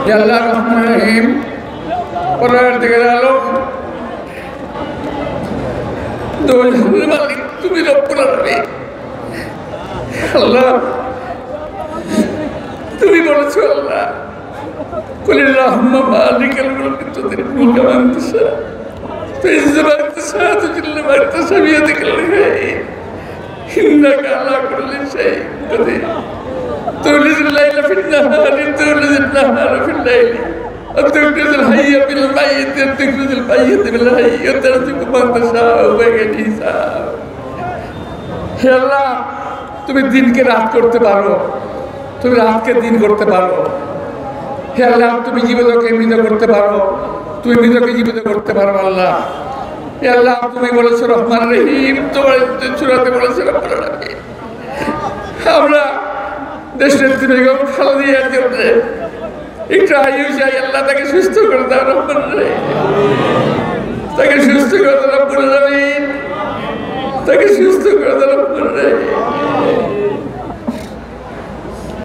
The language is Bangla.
ইয়া আল্লাহ রহমান রহিম পরওয়ারদিগার আলম দোজাহানের মালিক তুমি রব্বুল আলামিন। আল্লাহ তুমি বলেছো আল্লাহ কুলিল্লাহুম্মা মালিকাল মুলকি তুতিল মুলকা মান তাশা তুইজ্জু মান তাশা তুযিল্লু মান তাশা বিয়াদিকাল খায়র ইন্নাকা আলা কুল্লি শাইইন কাদির তুলিজুল লাইলা ফিন নাহারি তুলিজুল নাহারা ফিল লাইলি وتخرج الحي بالميت وتخرج الميت بالحي وترزق من تشاء بغير حساب। হে আল্লাহ তুমি দিনকে রাত করতে পারো, তুমি রাতকে দিন করতে পারো। হে আল্লাহ তুমি জীবিতকে মৃত করতে পারো, তুমি মৃতকে জীবিত করতে পারো। আল্লাহ হে আল্লাহ তুমি বলেছো রহমান রহিম, তোমার সূরাতে বলেছো রব্বুল আলামিন। আমরা দেশনেত্রী বেগম খালেদা জিয়ার জন্য একটু আয়ু চাই আল্লাহ, তাকে সুস্থ করে দাও রব্বুল আলামিন, তাকে সুস্থ করে দাও রব্বুল আলামিন, তাকে সুস্থ করে দাও।